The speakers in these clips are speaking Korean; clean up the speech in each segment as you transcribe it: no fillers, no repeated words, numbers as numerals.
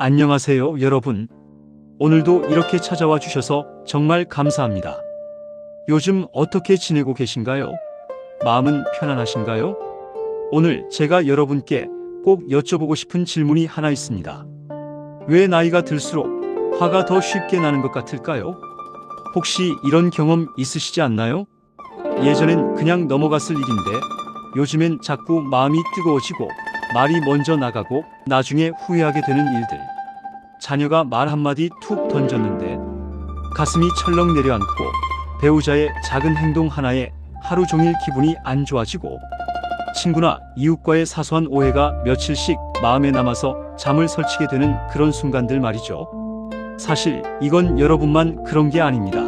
안녕하세요, 여러분. 오늘도 이렇게 찾아와 주셔서 정말 감사합니다. 요즘 어떻게 지내고 계신가요? 마음은 편안하신가요? 오늘 제가 여러분께 꼭 여쭤보고 싶은 질문이 하나 있습니다. 왜 나이가 들수록 화가 더 쉽게 나는 것 같을까요? 혹시 이런 경험 있으시지 않나요? 예전엔 그냥 넘어갔을 일인데 요즘엔 자꾸 마음이 뜨거워지고 말이 먼저 나가고 나중에 후회하게 되는 일들. 자녀가 말 한마디 툭 던졌는데 가슴이 철렁 내려앉고 배우자의 작은 행동 하나에 하루 종일 기분이 안 좋아지고 친구나 이웃과의 사소한 오해가 며칠씩 마음에 남아서 잠을 설치게 되는 그런 순간들 말이죠. 사실 이건 여러분만 그런 게 아닙니다.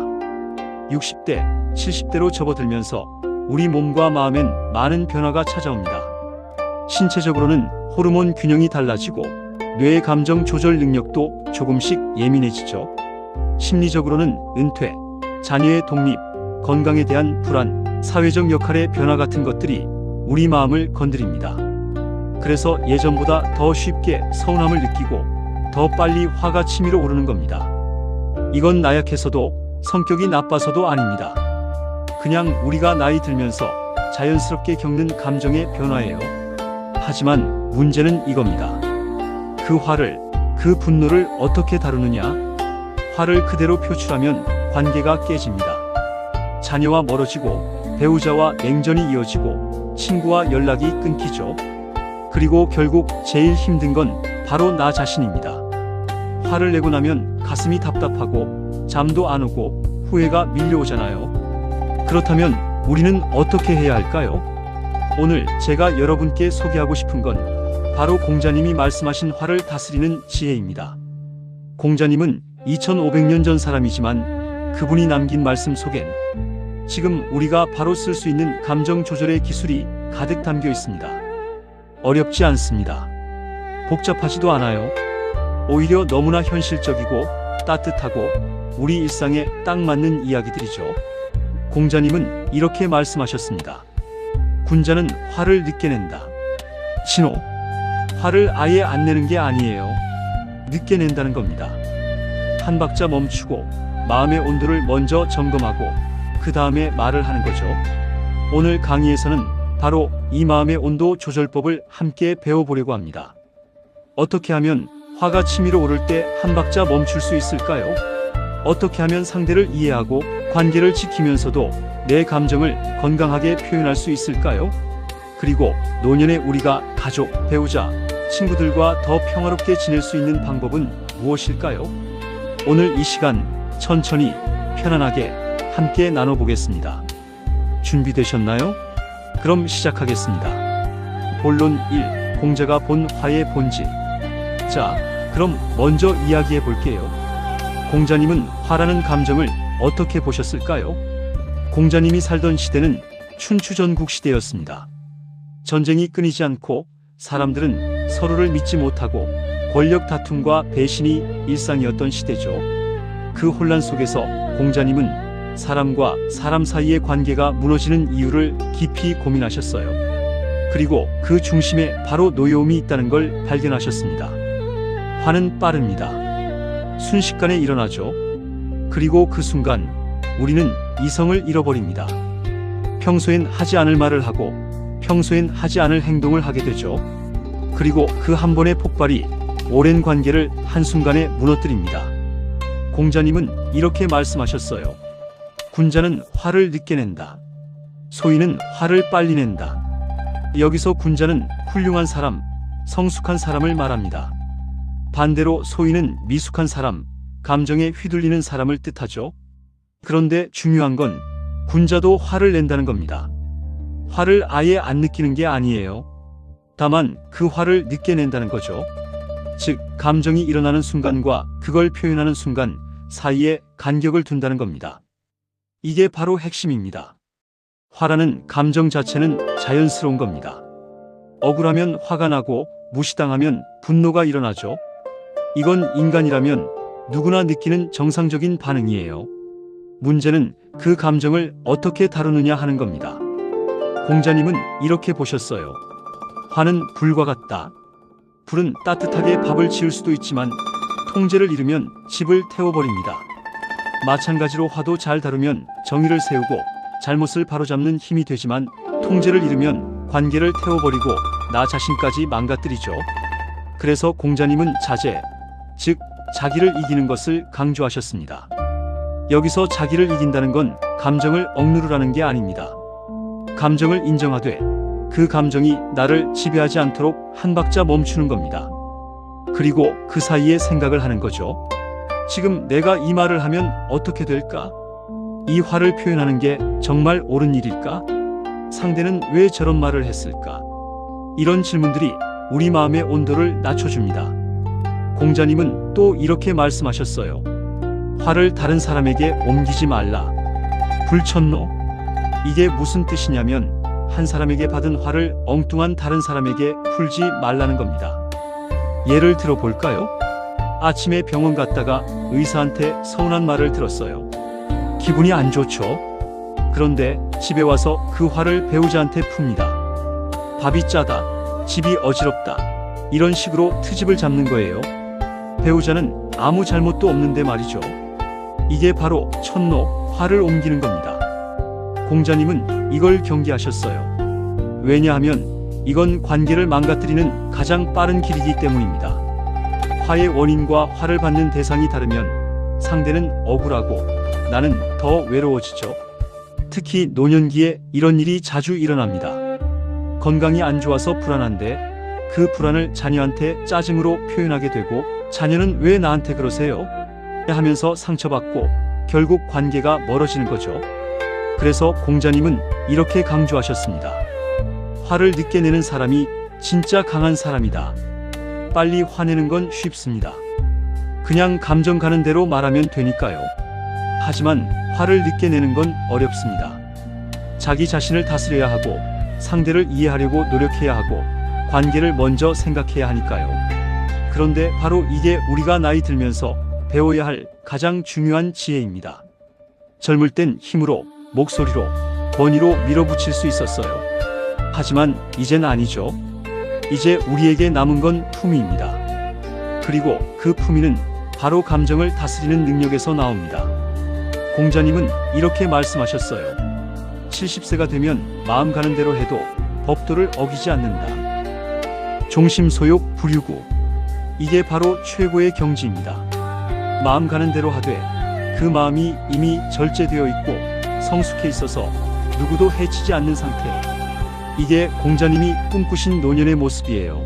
60대, 70대로 접어들면서 우리 몸과 마음엔 많은 변화가 찾아옵니다. 신체적으로는 호르몬 균형이 달라지고 뇌의 감정 조절 능력도 조금씩 예민해지죠. 심리적으로는 은퇴, 자녀의 독립, 건강에 대한 불안, 사회적 역할의 변화 같은 것들이 우리 마음을 건드립니다. 그래서 예전보다 더 쉽게 서운함을 느끼고 더 빨리 화가 치밀어 오르는 겁니다. 이건 나약해서도 성격이 나빠서도 아닙니다. 그냥 우리가 나이 들면서 자연스럽게 겪는 감정의 변화예요. 하지만 문제는 이겁니다. 그 화를, 그 분노를 어떻게 다루느냐? 화를 그대로 표출하면 관계가 깨집니다. 자녀와 멀어지고 배우자와 냉전이 이어지고 친구와 연락이 끊기죠. 그리고 결국 제일 힘든 건 바로 나 자신입니다. 화를 내고 나면 가슴이 답답하고 잠도 안 오고 후회가 밀려오잖아요. 그렇다면 우리는 어떻게 해야 할까요? 오늘 제가 여러분께 소개하고 싶은 건 바로 공자님이 말씀하신 화를 다스리는 지혜입니다. 공자님은 2500년 전 사람이지만 그분이 남긴 말씀 속엔 지금 우리가 바로 쓸 수 있는 감정 조절의 기술이 가득 담겨 있습니다. 어렵지 않습니다. 복잡하지도 않아요. 오히려 너무나 현실적이고 따뜻하고 우리 일상에 딱 맞는 이야기들이죠. 공자님은 이렇게 말씀하셨습니다. 군자는 화를 늦게 낸다. 신호. 화를 아예 안 내는 게 아니에요. 늦게 낸다는 겁니다. 한 박자 멈추고 마음의 온도를 먼저 점검하고 그 다음에 말을 하는 거죠. 오늘 강의에서는 바로 이 마음의 온도 조절법을 함께 배워보려고 합니다. 어떻게 하면 화가 치밀어 오를 때 한 박자 멈출 수 있을까요? 어떻게 하면 상대를 이해하고 관계를 지키면서도 내 감정을 건강하게 표현할 수 있을까요? 그리고 노년에 우리가 가족, 배우자, 친구들과 더 평화롭게 지낼 수 있는 방법은 무엇일까요? 오늘 이 시간 천천히 편안하게 함께 나눠보겠습니다. 준비되셨나요? 그럼 시작하겠습니다. 본론 1. 공자가 본 화의 본질. 자, 그럼 먼저 이야기해 볼게요. 공자님은 화라는 감정을 어떻게 보셨을까요? 공자님이 살던 시대는 춘추전국 시대였습니다. 전쟁이 끊이지 않고 사람들은 서로를 믿지 못하고 권력 다툼과 배신이 일상이었던 시대죠. 그 혼란 속에서 공자님은 사람과 사람 사이의 관계가 무너지는 이유를 깊이 고민하셨어요. 그리고 그 중심에 바로 노여움이 있다는 걸 발견하셨습니다. 화는 빠릅니다. 순식간에 일어나죠. 그리고 그 순간 우리는 이성을 잃어버립니다. 평소엔 하지 않을 말을 하고 평소엔 하지 않을 행동을 하게 되죠. 그리고 그 한 번의 폭발이 오랜 관계를 한순간에 무너뜨립니다. 공자님은 이렇게 말씀하셨어요. 군자는 화를 늦게 낸다. 소인은 화를 빨리 낸다. 여기서 군자는 훌륭한 사람, 성숙한 사람을 말합니다. 반대로 소인은 미숙한 사람, 감정에 휘둘리는 사람을 뜻하죠. 그런데 중요한 건 군자도 화를 낸다는 겁니다. 화를 아예 안 느끼는 게 아니에요. 다만 그 화를 늦게 낸다는 거죠. 즉, 감정이 일어나는 순간과 그걸 표현하는 순간 사이에 간격을 둔다는 겁니다. 이게 바로 핵심입니다. 화라는 감정 자체는 자연스러운 겁니다. 억울하면 화가 나고 무시당하면 분노가 일어나죠. 이건 인간이라면 누구나 느끼는 정상적인 반응이에요. 문제는 그 감정을 어떻게 다루느냐 하는 겁니다. 공자님은 이렇게 보셨어요. 화는 불과 같다. 불은 따뜻하게 밥을 지을 수도 있지만 통제를 잃으면 집을 태워버립니다. 마찬가지로 화도 잘 다루면 정의를 세우고 잘못을 바로잡는 힘이 되지만 통제를 잃으면 관계를 태워버리고 나 자신까지 망가뜨리죠. 그래서 공자님은 자제, 즉 자기를 이기는 것을 강조하셨습니다. 여기서 자기를 이긴다는 건 감정을 억누르라는 게 아닙니다. 감정을 인정하되 그 감정이 나를 지배하지 않도록 한 박자 멈추는 겁니다. 그리고 그 사이에 생각을 하는 거죠. 지금 내가 이 말을 하면 어떻게 될까? 이 화를 표현하는 게 정말 옳은 일일까? 상대는 왜 저런 말을 했을까? 이런 질문들이 우리 마음의 온도를 낮춰줍니다. 공자님은 또 이렇게 말씀하셨어요. 화를 다른 사람에게 옮기지 말라. 불천노. 이게 무슨 뜻이냐면 한 사람에게 받은 화를 엉뚱한 다른 사람에게 풀지 말라는 겁니다. 예를 들어 볼까요? 아침에 병원 갔다가 의사한테 서운한 말을 들었어요. 기분이 안 좋죠? 그런데 집에 와서 그 화를 배우자한테 풉니다. 밥이 짜다, 집이 어지럽다, 이런 식으로 트집을 잡는 거예요. 배우자는 아무 잘못도 없는데 말이죠. 이게 바로 천노, 화를 옮기는 겁니다. 공자님은 이걸 경계하셨어요. 왜냐하면 이건 관계를 망가뜨리는 가장 빠른 길이기 때문입니다. 화의 원인과 화를 받는 대상이 다르면 상대는 억울하고 나는 더 외로워지죠. 특히 노년기에 이런 일이 자주 일어납니다. 건강이 안 좋아서 불안한데 그 불안을 자녀한테 짜증으로 표현하게 되고 자녀는 왜 나한테 그러세요? 하면서 상처받고 결국 관계가 멀어지는 거죠. 그래서 공자님은 이렇게 강조하셨습니다. 화를 늦게 내는 사람이 진짜 강한 사람이다. 빨리 화내는 건 쉽습니다. 그냥 감정 가는 대로 말하면 되니까요. 하지만 화를 늦게 내는 건 어렵습니다. 자기 자신을 다스려야 하고 상대를 이해하려고 노력해야 하고 관계를 먼저 생각해야 하니까요. 그런데 바로 이게 우리가 나이 들면서 배워야 할 가장 중요한 지혜입니다. 젊을 땐 힘으로, 목소리로, 권위로 밀어붙일 수 있었어요. 하지만 이젠 아니죠. 이제 우리에게 남은 건 품위입니다. 그리고 그 품위는 바로 감정을 다스리는 능력에서 나옵니다. 공자님은 이렇게 말씀하셨어요. 70세가 되면 마음 가는 대로 해도 법도를 어기지 않는다. 종심소욕 불유구. 이게 바로 최고의 경지입니다. 마음 가는 대로 하되 그 마음이 이미 절제되어 있고 성숙해 있어서 누구도 해치지 않는 상태. 이게 공자님이 꿈꾸신 노년의 모습이에요.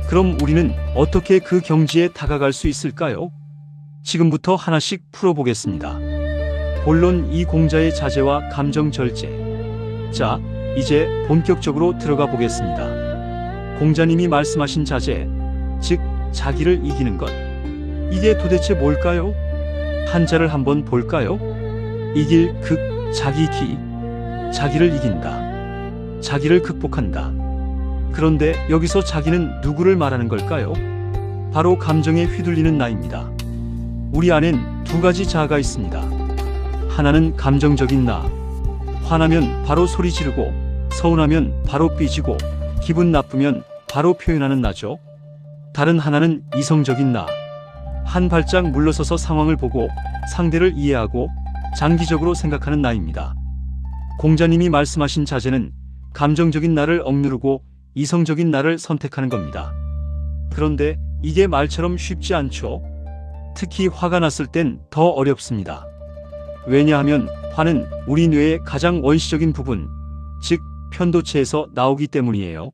그럼 우리는 어떻게 그 경지에 다가갈 수 있을까요? 지금부터 하나씩 풀어보겠습니다. 본론 이 공자의 자제와 감정 절제. 자, 이제 본격적으로 들어가 보겠습니다. 공자님이 말씀하신 자제, 즉 자기를 이기는 것. 이게 도대체 뭘까요? 한자를 한번 볼까요? 이길 극, 자기기. 자기를 이긴다. 자기를 극복한다. 그런데 여기서 자기는 누구를 말하는 걸까요? 바로 감정에 휘둘리는 나입니다. 우리 안엔 두 가지 자아가 있습니다. 하나는 감정적인 나. 화나면 바로 소리 지르고, 서운하면 바로 삐지고, 기분 나쁘면 바로 표현하는 나죠. 다른 하나는 이성적인 나. 한 발짝 물러서서 상황을 보고 상대를 이해하고 장기적으로 생각하는 나입니다. 공자님이 말씀하신 자제는 감정적인 나를 억누르고 이성적인 나를 선택하는 겁니다. 그런데 이게 말처럼 쉽지 않죠. 특히 화가 났을 땐 더 어렵습니다. 왜냐하면 화는 우리 뇌의 가장 원시적인 부분, 즉 편도체에서 나오기 때문이에요.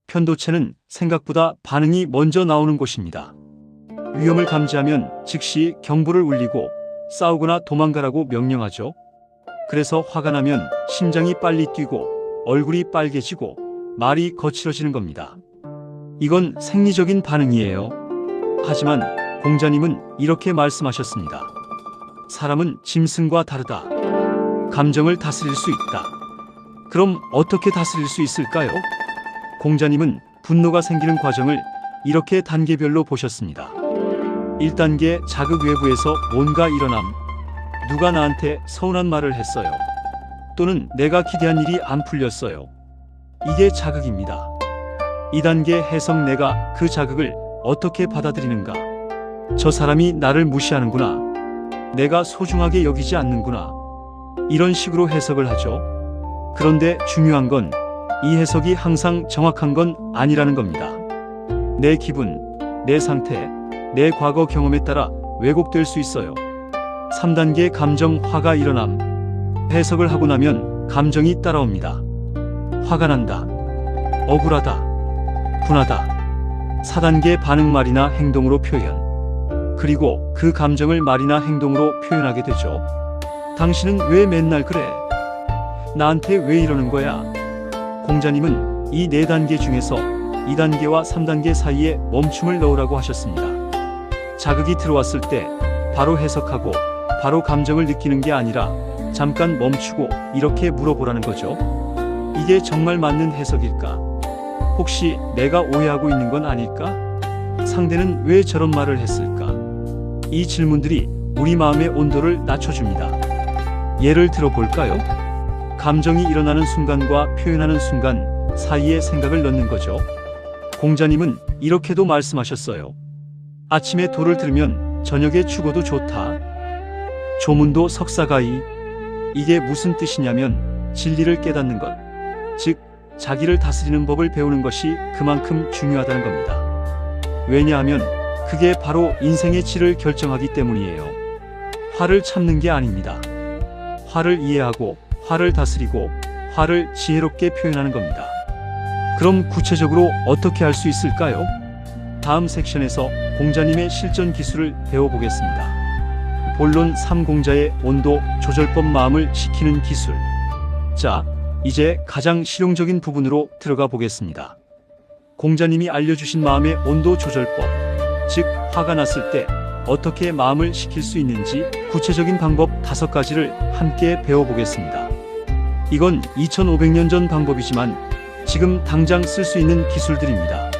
편도체는 생각보다 반응이 먼저 나오는 곳입니다. 위험을 감지하면 즉시 경보를 울리고 싸우거나 도망가라고 명령하죠. 그래서 화가 나면 심장이 빨리 뛰고 얼굴이 빨개지고 말이 거칠어지는 겁니다. 이건 생리적인 반응이에요. 하지만 공자님은 이렇게 말씀하셨습니다. 사람은 짐승과 다르다. 감정을 다스릴 수 있다. 그럼 어떻게 다스릴 수 있을까요? 공자님은 분노가 생기는 과정을 이렇게 단계별로 보셨습니다. 1단계 자극 외부에서 뭔가 일어남. 누가 나한테 서운한 말을 했어요. 또는 내가 기대한 일이 안 풀렸어요. 이게 자극입니다. 2단계 해석 내가 그 자극을 어떻게 받아들이는가. 저 사람이 나를 무시하는구나. 내가 소중하게 여기지 않는구나. 이런 식으로 해석을 하죠. 그런데 중요한 건 이 해석이 항상 정확한 건 아니라는 겁니다. 내 기분, 내 상태, 내 과거 경험에 따라 왜곡될 수 있어요. 3단계 감정 화가 일어남. 해석을 하고 나면 감정이 따라옵니다. 화가 난다. 억울하다. 분하다. 4단계 반응 말이나 행동으로 표현. 그리고 그 감정을 말이나 행동으로 표현하게 되죠. 당신은 왜 맨날 그래? 나한테 왜 이러는 거야? 공자님은 이 4단계 중에서 2단계와 3단계 사이에 멈춤을 넣으라고 하셨습니다. 자극이 들어왔을 때 바로 해석하고 바로 감정을 느끼는 게 아니라 잠깐 멈추고 이렇게 물어보라는 거죠. 이게 정말 맞는 해석일까? 혹시 내가 오해하고 있는 건 아닐까? 상대는 왜 저런 말을 했을까? 이 질문들이 우리 마음의 온도를 낮춰줍니다. 예를 들어 볼까요? 감정이 일어나는 순간과 표현하는 순간 사이에 생각을 넣는 거죠. 공자님은 이렇게도 말씀하셨어요. 아침에 도를 들으면 저녁에 죽어도 좋다. 조문도 석사가이. 이게 무슨 뜻이냐면 진리를 깨닫는 것, 즉 자기를 다스리는 법을 배우는 것이 그만큼 중요하다는 겁니다. 왜냐하면 그게 바로 인생의 질을 결정하기 때문이에요. 화를 참는 게 아닙니다. 화를 이해하고 화를 다스리고 화를 지혜롭게 표현하는 겁니다. 그럼 구체적으로 어떻게 할 수 있을까요? 다음 섹션에서 공자님의 실전 기술을 배워보겠습니다. 본론 3공자의 온도 조절법 마음을 식히는 기술. 자, 이제 가장 실용적인 부분으로 들어가 보겠습니다. 공자님이 알려주신 마음의 온도 조절법, 즉 화가 났을 때 어떻게 마음을 식힐 수 있는지 구체적인 방법 5가지를 함께 배워보겠습니다. 이건 2500년 전 방법이지만 지금 당장 쓸 수 있는 기술들입니다.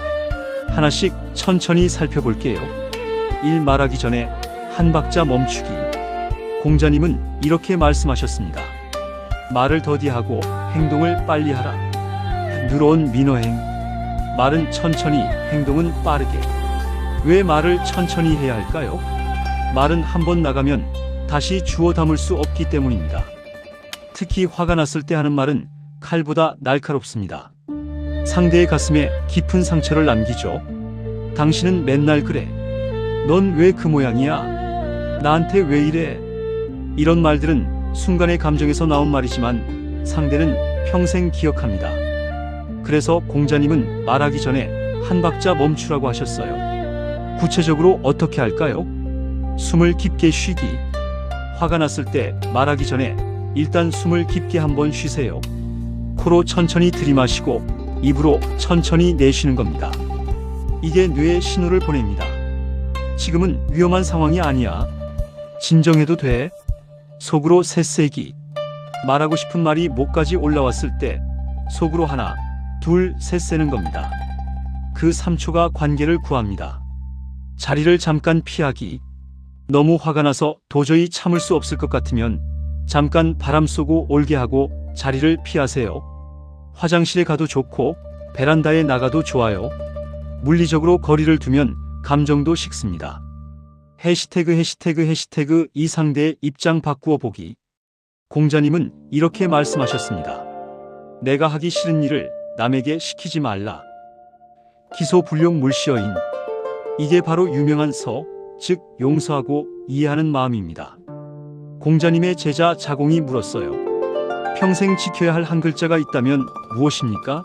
하나씩 천천히 살펴볼게요. 1. 말하기 전에 한 박자 멈추기. 공자님은 이렇게 말씀하셨습니다. 말을 더디하고 행동을 빨리 하라. 늘어온 민어행. 말은 천천히, 행동은 빠르게. 왜 말을 천천히 해야 할까요? 말은 한번 나가면 다시 주워 담을 수 없기 때문입니다. 특히 화가 났을 때 하는 말은 칼보다 날카롭습니다. 상대의 가슴에 깊은 상처를 남기죠. 당신은 맨날 그래. 넌 왜 그 모양이야? 나한테 왜 이래? 이런 말들은 순간의 감정에서 나온 말이지만 상대는 평생 기억합니다. 그래서 공자님은 말하기 전에 한 박자 멈추라고 하셨어요. 구체적으로 어떻게 할까요? 숨을 깊게 쉬기. 화가 났을 때 말하기 전에 일단 숨을 깊게 한번 쉬세요. 코로 천천히 들이마시고 입으로 천천히 내쉬는 겁니다. 이게 뇌에 신호를 보냅니다. 지금은 위험한 상황이 아니야. 진정해도 돼. 속으로 셋세기. 말하고 싶은 말이 목까지 올라왔을 때 속으로 하나, 둘, 셋 세는 겁니다. 그 3초가 관계를 구합니다. 자리를 잠깐 피하기. 너무 화가 나서 도저히 참을 수 없을 것 같으면 잠깐 바람 쏘고 올게 하고 자리를 피하세요. 화장실에 가도 좋고 베란다에 나가도 좋아요. 물리적으로 거리를 두면 감정도 식습니다. 해시태그 이 상대의 입장 바꾸어 보기. 공자님은 이렇게 말씀하셨습니다. 내가 하기 싫은 일을 남에게 시키지 말라. 기소불용 물시어인. 이게 바로 유명한 서, 즉 용서하고 이해하는 마음입니다. 공자님의 제자 자공이 물었어요. 평생 지켜야 할 한 글자가 있다면 무엇입니까?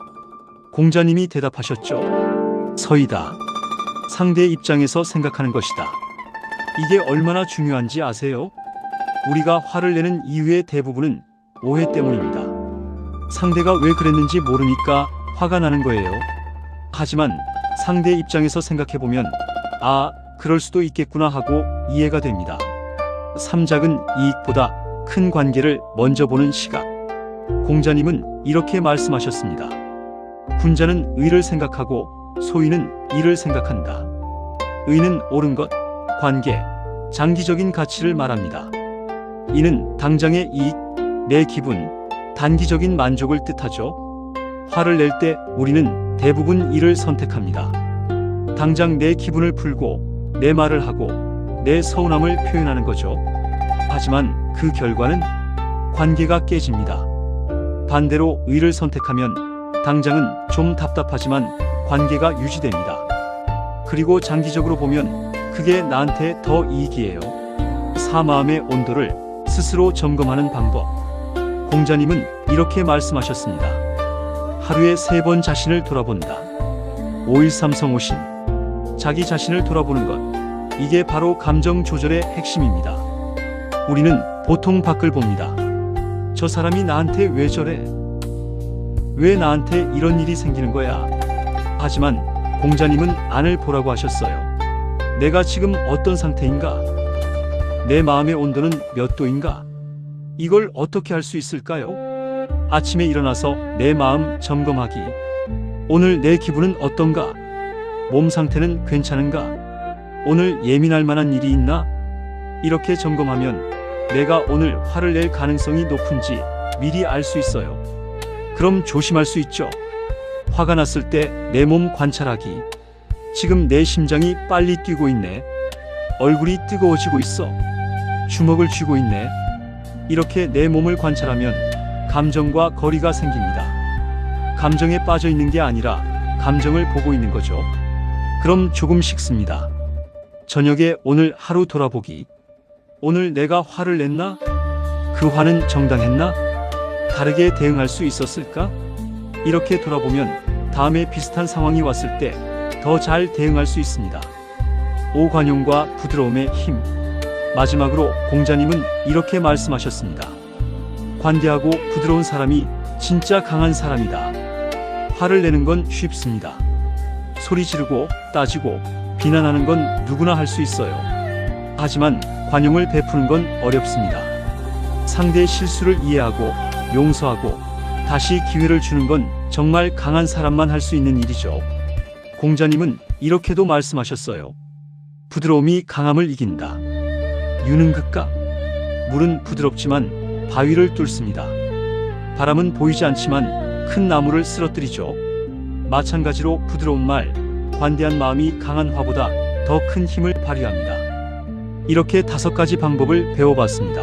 공자님이 대답하셨죠. 서이다. 상대의 입장에서 생각하는 것이다. 이게 얼마나 중요한지 아세요? 우리가 화를 내는 이유의 대부분은 오해 때문입니다. 상대가 왜 그랬는지 모르니까 화가 나는 거예요. 하지만 상대의 입장에서 생각해보면 아, 그럴 수도 있겠구나 하고 이해가 됩니다. 3작은 이익보다 큰 관계를 먼저 보는 시각. 공자님은 이렇게 말씀하셨습니다. 군자는 의를 생각하고 소인은 이를 생각한다. 의는 옳은 것, 관계, 장기적인 가치를 말합니다. 이는 당장의 이익, 내 기분, 단기적인 만족을 뜻하죠. 화를 낼 때 우리는 대부분 이를 선택합니다. 당장 내 기분을 풀고 내 말을 하고 내 서운함을 표현하는 거죠. 하지만 그 결과는 관계가 깨집니다. 반대로 의를 선택하면 당장은 좀 답답하지만 관계가 유지됩니다. 그리고 장기적으로 보면 그게 나한테 더 이익이에요. 마음의 온도를 스스로 점검하는 방법. 공자님은 이렇게 말씀하셨습니다. 하루에 3번 자신을 돌아본다. 5.13 성호신. 자기 자신을 돌아보는 것. 이게 바로 감정 조절의 핵심입니다. 우리는 보통 밖을 봅니다. 저 사람이 나한테 왜 저래? 왜 나한테 이런 일이 생기는 거야? 하지만 공자님은 안을 보라고 하셨어요. 내가 지금 어떤 상태인가? 내 마음의 온도는 몇 도인가? 이걸 어떻게 할 수 있을까요? 아침에 일어나서 내 마음 점검하기. 오늘 내 기분은 어떤가? 몸 상태는 괜찮은가? 오늘 예민할 만한 일이 있나? 이렇게 점검하면 내가 오늘 화를 낼 가능성이 높은지 미리 알 수 있어요. 그럼 조심할 수 있죠. 화가 났을 때 내 몸 관찰하기. 지금 내 심장이 빨리 뛰고 있네. 얼굴이 뜨거워지고 있어. 주먹을 쥐고 있네. 이렇게 내 몸을 관찰하면 감정과 거리가 생깁니다. 감정에 빠져 있는 게 아니라 감정을 보고 있는 거죠. 그럼 조금씩 씁니다. 저녁에 오늘 하루 돌아보기. 오늘 내가 화를 냈나? 그 화는 정당했나? 다르게 대응할 수 있었을까? 이렇게 돌아보면 다음에 비슷한 상황이 왔을 때 더 잘 대응할 수 있습니다. 오관용과 부드러움의 힘. 마지막으로 공자님은 이렇게 말씀하셨습니다. 관대하고 부드러운 사람이 진짜 강한 사람이다. 화를 내는 건 쉽습니다. 소리 지르고 따지고 비난하는 건 누구나 할 수 있어요. 하지만 관용을 베푸는 건 어렵습니다. 상대의 실수를 이해하고 용서하고 다시 기회를 주는 건 정말 강한 사람만 할 수 있는 일이죠. 공자님은 이렇게도 말씀하셨어요. 부드러움이 강함을 이긴다. 유능극가. 물은 부드럽지만 바위를 뚫습니다. 바람은 보이지 않지만 큰 나무를 쓰러뜨리죠. 마찬가지로 부드러운 말, 관대한 마음이 강한 화보다 더 큰 힘을 발휘합니다. 이렇게 5가지 방법을 배워봤습니다.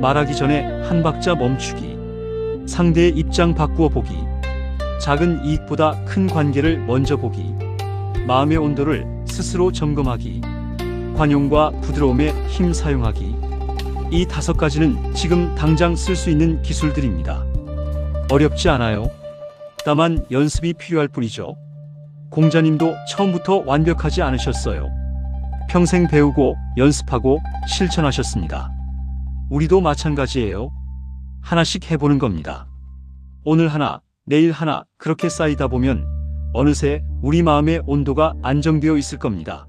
말하기 전에 한 박자 멈추기. 상대의 입장 바꾸어 보기. 작은 이익보다 큰 관계를 먼저 보기. 마음의 온도를 스스로 점검하기. 관용과 부드러움의 힘 사용하기. 이 5가지는 지금 당장 쓸 수 있는 기술들입니다. 어렵지 않아요. 다만 연습이 필요할 뿐이죠. 공자님도 처음부터 완벽하지 않으셨어요. 평생 배우고 연습하고 실천하셨습니다. 우리도 마찬가지예요. 하나씩 해보는 겁니다. 오늘 하나, 내일 하나 그렇게 쌓이다 보면 어느새 우리 마음의 온도가 안정되어 있을 겁니다.